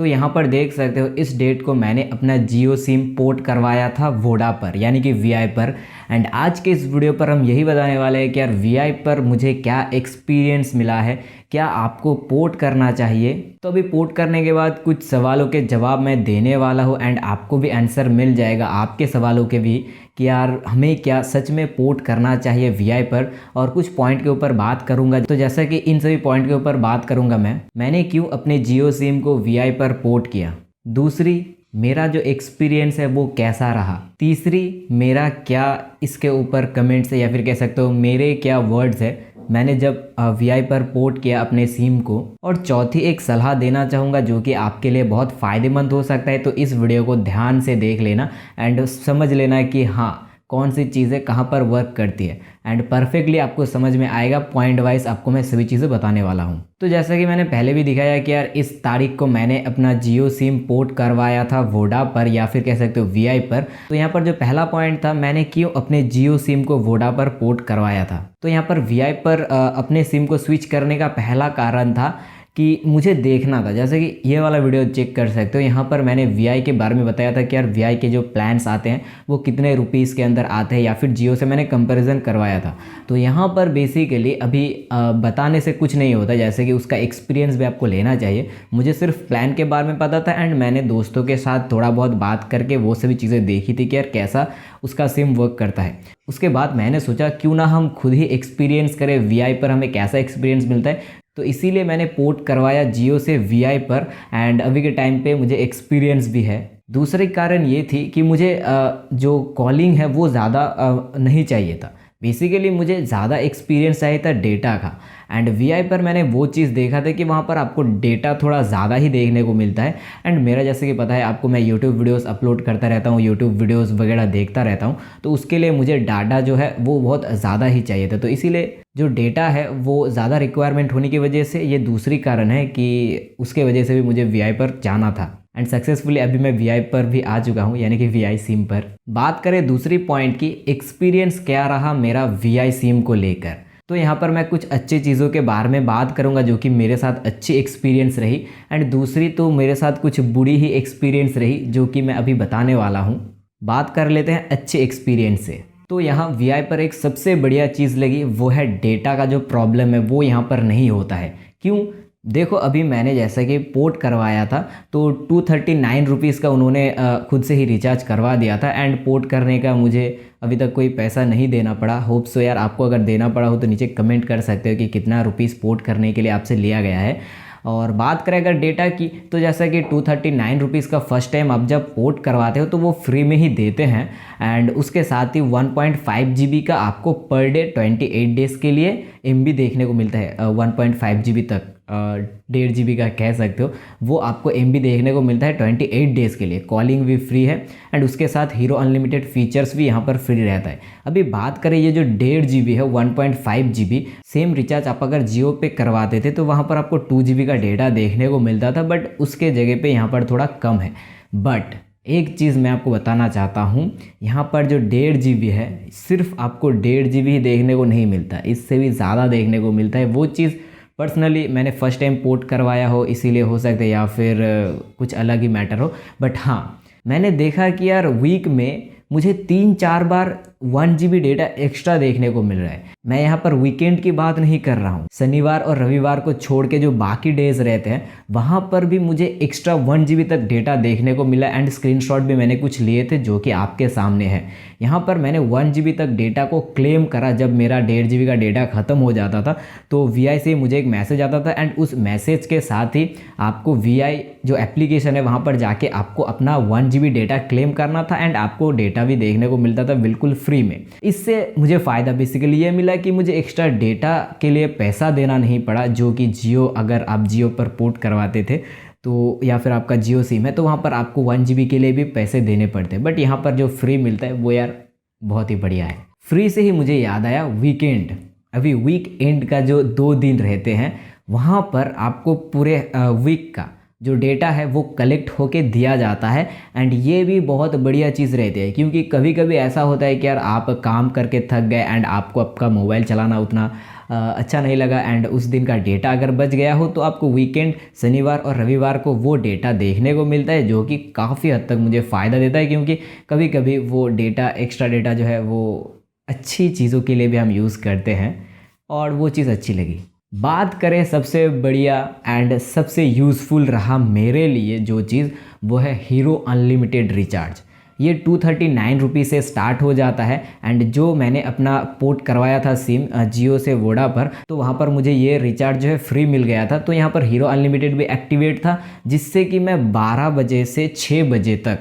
तो यहाँ पर देख सकते हो इस डेट को मैंने अपना जियो सिम पोर्ट करवाया था वोडा पर यानी कि वीआई पर। एंड आज के इस वीडियो पर हम यही बताने वाले हैं कि यार वीआई पर मुझे क्या एक्सपीरियंस मिला है, क्या आपको पोर्ट करना चाहिए। तो अभी पोर्ट करने के बाद कुछ सवालों के जवाब मैं देने वाला हूँ एंड आपको भी आंसर मिल जाएगा आपके सवालों के भी कि यार हमें क्या सच में पोर्ट करना चाहिए वीआई पर, और कुछ पॉइंट के ऊपर बात करूंगा। तो जैसा कि इन सभी पॉइंट के ऊपर बात करूंगा मैंने क्यों अपने जियो सिम को वीआई पर पोर्ट किया। दूसरी, मेरा जो एक्सपीरियंस है वो कैसा रहा। तीसरी, मेरा क्या इसके ऊपर कमेंट्स है या फिर कह सकते हो मेरे क्या वर्ड्स है मैंने जब वीआई पर पोर्ट किया अपने सिम को। और चौथी, एक सलाह देना चाहूँगा जो कि आपके लिए बहुत फ़ायदेमंद हो सकता है। तो इस वीडियो को ध्यान से देख लेना एंड समझ लेना कि हाँ कौन सी चीज़ें कहाँ पर वर्क करती है एंड परफेक्टली आपको समझ में आएगा। पॉइंट वाइज आपको मैं सभी चीज़ें बताने वाला हूँ। तो जैसा कि मैंने पहले भी दिखाया कि यार इस तारीख को मैंने अपना जियो सिम पोर्ट करवाया था वोडा पर या फिर कह सकते हो वीआई पर। तो यहाँ पर जो पहला पॉइंट था, मैंने क्यों अपने जियो सिम को वोडा पर पोर्ट करवाया था। तो यहाँ पर वीआई पर अपने सिम को स्विच करने का पहला कारण था कि मुझे देखना था, जैसे कि ये वाला वीडियो चेक कर सकते हो। यहाँ पर मैंने वीआई के बारे में बताया था कि यार वीआई के जो प्लान्स आते हैं वो कितने रुपीस के अंदर आते हैं, या फिर जियो से मैंने कंपैरिजन करवाया था। तो यहाँ पर बेसिकली अभी बताने से कुछ नहीं होता, जैसे कि उसका एक्सपीरियंस भी आपको लेना चाहिए। मुझे सिर्फ प्लान के बारे में पता था एंड मैंने दोस्तों के साथ थोड़ा बहुत बात करके वो सभी चीज़ें देखी थी कि यार कैसा उसका सिम वर्क करता है। उसके बाद मैंने सोचा क्यों ना हम खुद ही एक्सपीरियंस करें वीआई पर, हमें कैसा एक्सपीरियंस मिलता है। तो इसीलिए मैंने पोर्ट करवाया जियो से वीआई पर एंड अभी के टाइम पे मुझे एक्सपीरियंस भी है। दूसरे कारण ये थी कि मुझे जो कॉलिंग है वो ज़्यादा नहीं चाहिए था। बेसिकली मुझे ज़्यादा एक्सपीरियंस चाहिए था डेटा का। एंड वीआई पर मैंने वो चीज़ देखा था कि वहाँ पर आपको डेटा थोड़ा ज़्यादा ही देखने को मिलता है। एंड मेरा जैसे कि पता है आपको, मैं यूट्यूब वीडियोस अपलोड करता रहता हूँ, यूट्यूब वीडियोस वगैरह देखता रहता हूँ। तो उसके लिए मुझे डाटा जो है वो बहुत ज़्यादा ही चाहिए था। तो इसीलिए जो डेटा है वो ज़्यादा रिक्वायरमेंट होने की वजह से ये दूसरी कारण है कि उसके वजह से भी मुझे वीआई पर जाना था। एंड सक्सेसफुली अभी मैं वीआई पर भी आ चुका हूँ, यानी कि वीआई सिम पर। बात करें दूसरी पॉइंट की, एक्सपीरियंस क्या रहा मेरा वीआई सिम को लेकर। तो यहाँ पर मैं कुछ अच्छी चीज़ों के बारे में बात करूँगा जो कि मेरे साथ अच्छी एक्सपीरियंस रही। एंड दूसरी तो मेरे साथ कुछ बुरी ही एक्सपीरियंस रही जो कि मैं अभी बताने वाला हूँ। बात कर लेते हैं अच्छे एक्सपीरियंस से। तो यहाँ वीआई पर एक सबसे बढ़िया चीज़ लगी वो है डेटा का जो प्रॉब्लम है वो यहाँ पर नहीं होता है। क्यों? देखो अभी मैंने जैसा कि पोर्ट करवाया था तो 239 रुपीज़ का उन्होंने खुद से ही रिचार्ज करवा दिया था एंड पोर्ट करने का मुझे अभी तक कोई पैसा नहीं देना पड़ा। होप सो यार आपको अगर देना पड़ा हो तो नीचे कमेंट कर सकते हो कि कितना रुपीज़ पोर्ट करने के लिए आपसे लिया गया है। और बात करें अगर डेटा की, तो जैसा कि 239 रुपीज़ का फर्स्ट टाइम आप जब पोर्ट करवाते हो तो वो फ्री में ही देते हैं। एंड उसके साथ ही 1.5 GB का आपको पर डे 28 डेज़ के लिए MB देखने को मिलता है। 1.5 GB तक 1.5 GB का कह सकते हो, वो आपको MB देखने को मिलता है 28 डेज़ के लिए। कॉलिंग भी फ्री है एंड उसके साथ हीरो अनलिमिटेड फीचर्स भी यहाँ पर फ्री रहता है। अभी बात करें ये जो 1.5 GB है 1.5 GB, सेम रिचार्ज आप अगर जियो पे करवाते थे तो वहाँ पर आपको 2 GB का डेटा देखने को मिलता था, बट उसके जगह पे यहाँ पर थोड़ा कम है। बट एक चीज़ मैं आपको बताना चाहता हूँ, यहाँ पर जो 1.5 GB है सिर्फ आपको 1.5 GB ही देखने को नहीं मिलता, इससे भी ज़्यादा देखने को मिलता है। वो चीज़ पर्सनली मैंने फ़र्स्ट टाइम पोर्ट करवाया हो इसीलिए हो सकता है, या फिर कुछ अलग ही मैटर हो। बट हाँ, मैंने देखा कि यार वीक में मुझे 3-4 बार 1 GB डेटा एक्स्ट्रा देखने को मिल रहा है। मैं यहाँ पर वीकेंड की बात नहीं कर रहा हूँ, शनिवार और रविवार को छोड़ के जो बाकी डेज रहते हैं वहाँ पर भी मुझे एक्स्ट्रा 1 GB तक डेटा देखने को मिला। एंड स्क्रीनशॉट भी मैंने कुछ लिए थे जो कि आपके सामने है। यहाँ पर मैंने 1 GB तक डेटा को क्लेम करा जब मेरा 1.5 GB का डेटा ख़त्म हो जाता था तो वीआई से मुझे एक मैसेज आता था एंड उस मैसेज के साथ ही आपको वीआई जो एप्लीकेशन है वहाँ पर जाके आपको अपना 1 GB डेटा क्लेम करना था एंड आपको डेटा भी देखने को मिलता था बिल्कुल फ्री में। इससे मुझे फ़ायदा बेसिकली ये मिला कि मुझे एक्स्ट्रा डेटा के लिए पैसा देना नहीं पड़ा, जो कि जियो, अगर आप जियो पर पोर्ट करवाते थे तो या फिर आपका जियो सिम है तो वहाँ पर आपको 1 GB के लिए भी पैसे देने पड़ते हैं। बट यहाँ पर जो फ्री मिलता है वो यार बहुत ही बढ़िया है। फ्री से ही मुझे याद आया वीकेंड। अभी वीक एंड का जो 2 दिन रहते हैं वहाँ पर आपको पूरे वीक का जो डेटा है वो कलेक्ट होके दिया जाता है। एंड ये भी बहुत बढ़िया चीज़ रहती है क्योंकि कभी कभी ऐसा होता है कि यार आप काम करके थक गए एंड आपको आपका मोबाइल चलाना उतना अच्छा नहीं लगा एंड उस दिन का डेटा अगर बच गया हो तो आपको वीकेंड शनिवार और रविवार को वो डेटा देखने को मिलता है, जो कि काफ़ी हद तक मुझे फ़ायदा देता है, क्योंकि कभी कभी वो डेटा, एक्स्ट्रा डेटा जो है वो अच्छी चीज़ों के लिए भी हम यूज़ करते हैं और वो चीज़ अच्छी लगी। बात करें सबसे बढ़िया एंड सबसे यूज़फुल रहा मेरे लिए जो चीज़, वो है हीरो अनलिमिटेड रिचार्ज। ये 239 रुपीज़ से स्टार्ट हो जाता है एंड जो मैंने अपना पोर्ट करवाया था सिम जियो से वोडा पर, तो वहाँ पर मुझे ये रिचार्ज जो है फ्री मिल गया था। तो यहाँ पर हीरो अनलिमिटेड भी एक्टिवेट था, जिससे कि मैं 12 बजे से 6 बजे तक,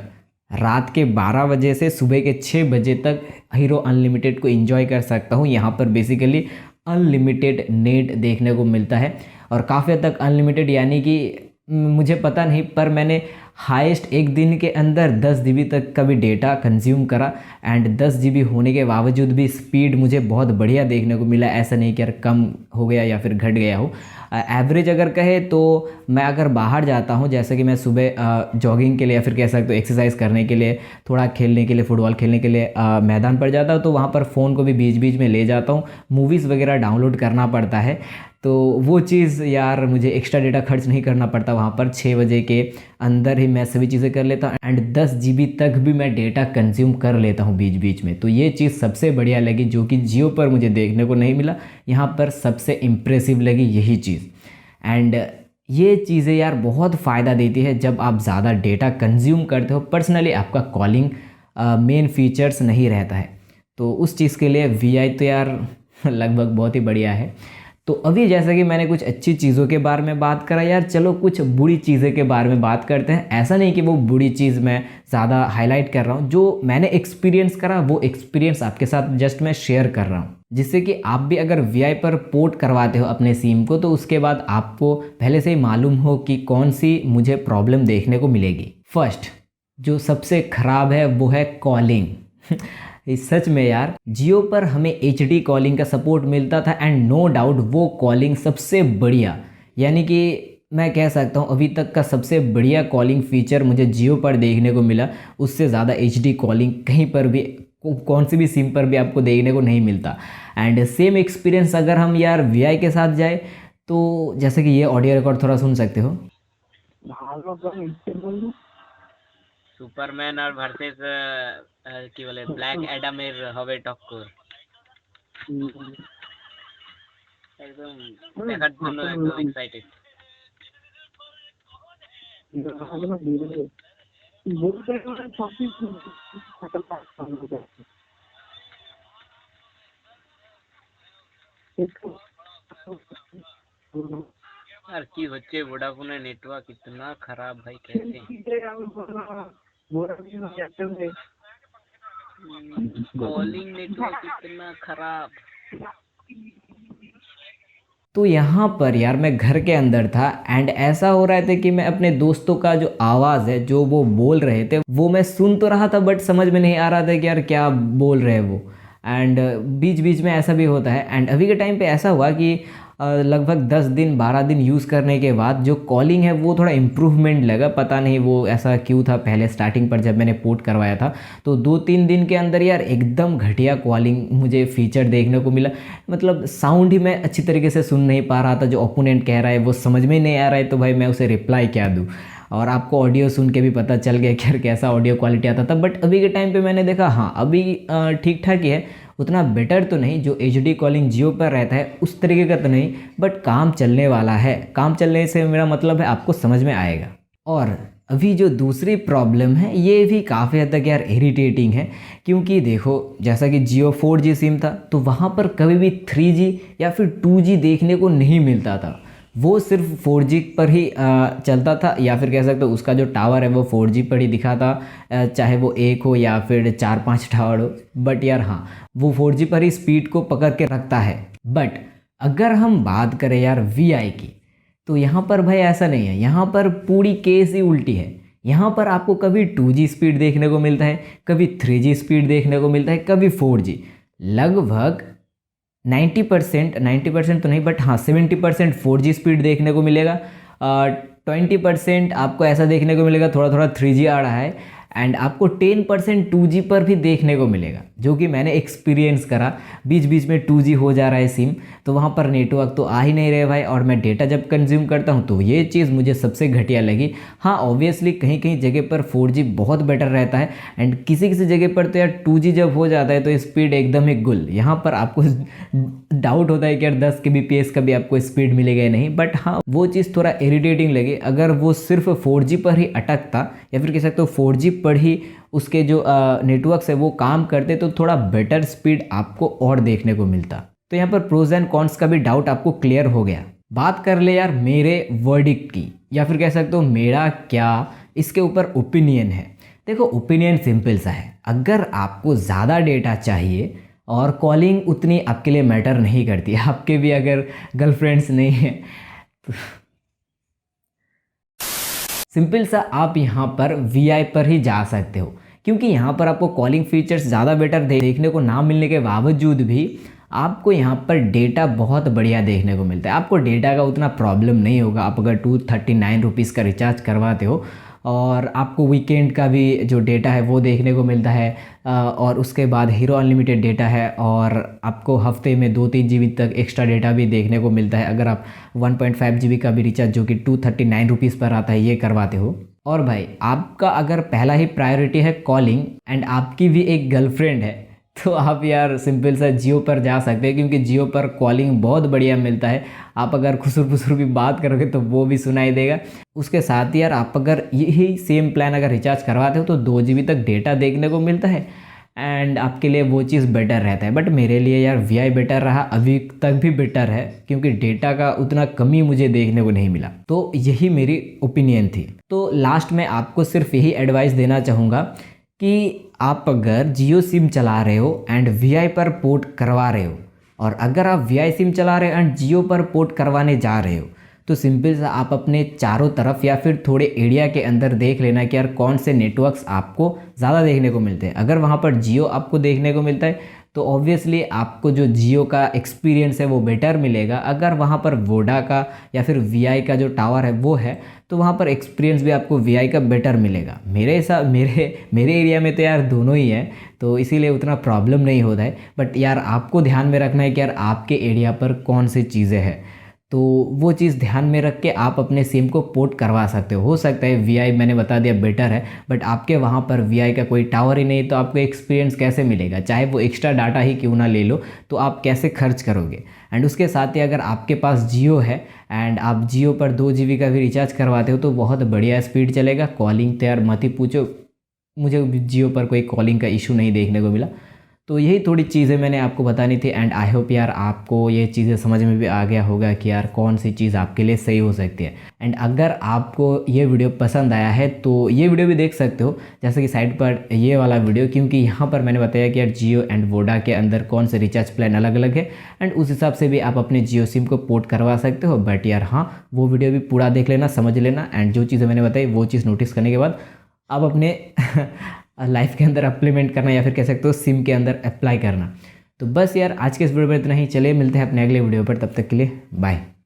रात के 12 बजे से सुबह के 6 बजे तक हीरो अनलिमिटेड को एंजॉय कर सकता हूँ। यहाँ पर बेसिकली अनलिमिटेड नेट देखने को मिलता है और काफ़ी हद तक अनलिमिटेड, यानी कि मुझे पता नहीं पर मैंने हाईएस्ट एक दिन के अंदर 10 जीबी तक का भी डेटा कंज्यूम करा एंड 10 जीबी होने के बावजूद भी स्पीड मुझे बहुत बढ़िया देखने को मिला। ऐसा नहीं कि यार कम हो गया या फिर घट गया हो। एवरेज अगर कहे तो मैं अगर बाहर जाता हूँ, जैसे कि मैं सुबह जॉगिंग के लिए या फिर कह सकते हो एक्सरसाइज करने के लिए, थोड़ा खेलने के लिए, फुटबॉल खेलने के लिए मैदान पर जाता हूँ, तो वहाँ पर फ़ोन को भी बीच बीच में ले जाता हूँ। मूवीज़ वगैरह डाउनलोड करना पड़ता है, तो वो चीज़ यार मुझे एक्स्ट्रा डेटा खर्च नहीं करना पड़ता। वहाँ पर 6 बजे के अंदर ही मैं सभी चीज़ें कर लेता हूँ एंड 10 जीबी तक भी मैं डेटा कंज्यूम कर लेता हूँ बीच बीच में। तो ये चीज़ सबसे बढ़िया लगी, जो कि जियो पर मुझे देखने को नहीं मिला। यहाँ पर सबसे इम्प्रेसिव लगी यही चीज़। एंड ये चीज़ें यार बहुत फ़ायदा देती है जब आप ज़्यादा डेटा कंज्यूम करते हो। पर्सनली आपका कॉलिंग मेन फीचर्स नहीं रहता है, तो उस चीज़ के लिए वीआई तो यार लगभग बहुत ही बढ़िया है। तो अभी जैसा कि मैंने कुछ अच्छी चीज़ों के बारे में बात करा, यार चलो कुछ बुरी चीज़ें के बारे में बात करते हैं। ऐसा नहीं कि वो बुरी चीज़ मैं ज़्यादा हाईलाइट कर रहा हूँ, जो मैंने एक्सपीरियंस करा वो एक्सपीरियंस आपके साथ जस्ट मैं शेयर कर रहा हूँ, जिससे कि आप भी अगर वीआई पर पोर्ट करवाते हो अपने सिम को, तो उसके बाद आपको पहले से ही मालूम हो कि कौन सी मुझे प्रॉब्लम देखने को मिलेगी। फर्स्ट जो सबसे ख़राब है वो है कॉलिंग। सच में यार जियो पर हमें HD कॉलिंग का सपोर्ट मिलता था एंड नो डाउट वो कॉलिंग सबसे बढ़िया, यानी कि मैं कह सकता हूँ अभी तक का सबसे बढ़िया कॉलिंग फीचर मुझे जियो पर देखने को मिला। उससे ज़्यादा HD कॉलिंग कहीं पर भी, कौन सी भी सिम पर भी आपको देखने को नहीं मिलता। एंड सेम एक्सपीरियंस अगर हम यार वीआई के साथ जाए, तो जैसे कि ये ऑडियो रिकॉर्ड थोड़ा सुन सकते हो। সুপারম্যান আর ভার্সেস কি বলে ব্ল্যাক অ্যাডামের হবে টক্কর, একদম দেখার জন্য একদম এক্সাইটেড। আর কি হচ্ছে ভোডাফোনের নেটওয়ার্ক इतना खराब भाई, कैसे कॉलिंग नेटवर्क इतना खराब। तो यहाँ पर यार मैं घर के अंदर था एंड ऐसा हो रहा था कि मैं अपने दोस्तों का जो आवाज़ है, जो वो बोल रहे थे, वो मैं सुन तो रहा था बट समझ में नहीं आ रहा था कि यार क्या बोल रहे हैं वो। एंड बीच बीच में ऐसा भी होता है। एंड अभी के टाइम पे ऐसा हुआ कि लगभग 10 दिन 12 दिन यूज़ करने के बाद जो कॉलिंग है वो थोड़ा इम्प्रूवमेंट लगा। पता नहीं वो ऐसा क्यों था, पहले स्टार्टिंग पर जब मैंने पोर्ट करवाया था तो 2-3 दिन के अंदर यार एकदम घटिया कॉलिंग मुझे फीचर देखने को मिला। मतलब साउंड ही मैं अच्छी तरीके से सुन नहीं पा रहा था, जो ओपोनेंट कह रहा है वो समझ में नहीं आ रहा है, तो भाई मैं उसे रिप्लाई क्या दूँ। और आपको ऑडियो सुन के भी पता चल गया कि यार कैसा ऑडियो क्वालिटी आता था। बट अभी के टाइम पे मैंने देखा हाँ अभी ठीक ठाक ही है, उतना बेटर तो नहीं जो HD कॉलिंग जियो पर रहता है उस तरीके का तो नहीं, बट काम चलने वाला है। काम चलने से मेरा मतलब है आपको समझ में आएगा। और अभी जो दूसरी प्रॉब्लम है ये भी काफ़ी हद तक यार इरिटेटिंग है, क्योंकि देखो जैसा कि जियो 4G सिम था तो वहाँ पर कभी भी 3G या फिर 2G देखने को नहीं मिलता था। वो सिर्फ 4G पर ही चलता था, या फिर कह सकते हो उसका जो टावर है वो 4G पर ही दिखाता, चाहे वो एक हो या फिर 4-5 टावर हो। बट यार हाँ वो 4G पर ही स्पीड को पकड़ के रखता है। बट अगर हम बात करें यार VI की, तो यहाँ पर भाई ऐसा नहीं है। यहाँ पर पूरी केस ही उल्टी है। यहाँ पर आपको कभी 2G स्पीड देखने को मिलता है, कभी 3G स्पीड देखने को मिलता है, कभी 4G। लगभग 90% तो नहीं बट हाँ 70% 4G स्पीड देखने को मिलेगा। 20% आपको ऐसा देखने को मिलेगा थोड़ा थोड़ा 3G आ रहा है। एंड आपको 10% 2G पर भी देखने को मिलेगा, जो कि मैंने एक्सपीरियंस करा। बीच बीच में 2G हो जा रहा है सिम, तो वहाँ पर नेटवर्क तो आ ही नहीं रहे भाई, और मैं डेटा जब कंज्यूम करता हूँ तो ये चीज़ मुझे सबसे घटिया लगी। हाँ ऑब्वियसली कहीं कहीं जगह पर 4G बहुत बेटर रहता है, एंड किसी किसी जगह पर तो यार 2G जब हो जाता है तो स्पीड एकदम ही गुल। यहाँ पर आपको डाउट होता है कि यार 10 kbps का भी आपको स्पीड मिलेगा या नहीं, बट हाँ वो चीज़ थोड़ा इरिटेटिंग लगे। अगर वो सिर्फ 4G पर ही अटकता, या फिर कह सकते हो 4G पर ही उसके जो नेटवर्क्स है वो काम करते, तो थोड़ा बेटर स्पीड आपको और देखने को मिलता। तो यहाँ पर प्रोज एंड कॉन्स का भी डाउट आपको क्लियर हो गया। बात कर ले यार मेरे वर्डिक्ट की, या फिर कह सकते हो मेरा क्या इसके ऊपर ओपिनियन है। देखो ओपिनियन सिंपल सा है, अगर आपको ज़्यादा डेटा चाहिए और कॉलिंग उतनी आपके लिए मैटर नहीं करती, आपके भी अगर गर्लफ्रेंड्स नहीं है तो सिंपल सा आप यहाँ पर VI पर ही जा सकते हो, क्योंकि यहाँ पर आपको कॉलिंग फीचर्स ज़्यादा बेटर देखने को ना मिलने के बावजूद भी आपको यहाँ पर डेटा बहुत बढ़िया देखने को मिलता है। आपको डेटा का उतना प्रॉब्लम नहीं होगा। आप अगर 239 रुपीज़ का रिचार्ज करवाते हो और आपको वीकेंड का भी जो डेटा है वो देखने को मिलता है, और उसके बाद हीरो अनलिमिटेड डेटा है, और आपको हफ्ते में 2-3 GB तक एक्स्ट्रा डेटा भी देखने को मिलता है अगर आप 1.5 GB का भी रिचार्ज जो कि 239 रुपीज़ पर आता है ये करवाते हो। और भाई आपका अगर पहला ही प्रायोरिटी है कॉलिंग एंड आपकी भी एक गर्लफ्रेंड है, तो आप यार सिंपल सा जियो पर जा सकते हैं, क्योंकि जियो पर कॉलिंग बहुत बढ़िया मिलता है। आप अगर खुसुर फुसुर भी बात करोगे तो वो भी सुनाई देगा। उसके साथ ही यार आप अगर यही सेम प्लान अगर रिचार्ज करवाते हो तो 2 GB तक डेटा देखने को मिलता है, एंड आपके लिए वो चीज़ बेटर रहता है। बट मेरे लिए यार VI बेटर रहा, अभी तक भी बेटर है, क्योंकि डेटा का उतना कमी मुझे देखने को नहीं मिला। तो यही मेरी ओपिनियन थी। तो लास्ट में आपको सिर्फ यही एडवाइस देना चाहूँगा कि आप अगर जियो सिम चला रहे हो एंड VI पर पोर्ट करवा रहे हो, और अगर आप VI सिम चला रहे हो एंड जियो पर पोर्ट करवाने जा रहे हो, तो सिंपल सा आप अपने चारों तरफ या फिर थोड़े एरिया के अंदर देख लेना कि यार कौन से नेटवर्क्स आपको ज़्यादा देखने को मिलते हैं। अगर वहाँ पर जियो आपको देखने को मिलता है तो ऑब्वियसली आपको जो जियो का एक्सपीरियंस है वो बेटर मिलेगा। अगर वहाँ पर वोडा का या फिर VI का जो टावर है वो है, तो वहाँ पर एक्सपीरियंस भी आपको VI का बेटर मिलेगा। मेरे एरिया में तो यार दोनों ही है, तो इसीलिए उतना प्रॉब्लम नहीं होता है। बट यार आपको ध्यान में रखना है कि यार आपके एरिया पर कौन सी चीज़ें हैं, तो वो चीज़ ध्यान में रख के आप अपने सिम को पोर्ट करवा सकते हो सकता है VI मैंने बता दिया बेटर है, बट आपके वहाँ पर VI का कोई टावर ही नहीं, तो आपको एक्सपीरियंस कैसे मिलेगा? चाहे वो एक्स्ट्रा डाटा ही क्यों ना ले लो, तो आप कैसे खर्च करोगे? एंड उसके साथ ही अगर आपके पास जियो है एंड आप जियो पर 2 GB का भी रिचार्ज करवाते हो तो बहुत बढ़िया स्पीड चलेगा। कॉलिंग तो यार मत ही पूछो, मुझे जियो पर कोई कॉलिंग का इशू नहीं देखने को मिला। तो यही थोड़ी चीज़ें मैंने आपको बतानी थी, एंड आई होप यार आपको ये चीज़ें समझ में भी आ गया होगा कि यार कौन सी चीज़ आपके लिए सही हो सकती है। एंड अगर आपको ये वीडियो पसंद आया है तो ये वीडियो भी देख सकते हो, जैसे कि साइड पर ये वाला वीडियो, क्योंकि यहाँ पर मैंने बताया कि यार जियो एंड वोडा के अंदर कौन से रिचार्ज प्लान अलग अलग है, एंड उस हिसाब से भी आप अपने जियो सिम को पोर्ट करवा सकते हो। बट यार हाँ, वो वीडियो भी पूरा देख लेना, समझ लेना, एंड जो चीज़ें मैंने बताई वो चीज़ नोटिस करने के बाद आप अपने लाइफ के अंदर अप्लीमेंट करना, या फिर कह सकते हो सिम के अंदर अप्लाई करना। तो बस यार आज के इस वीडियो में इतना ही। चलिए मिलते हैं अपने अगले वीडियो पर, तब तक के लिए बाय।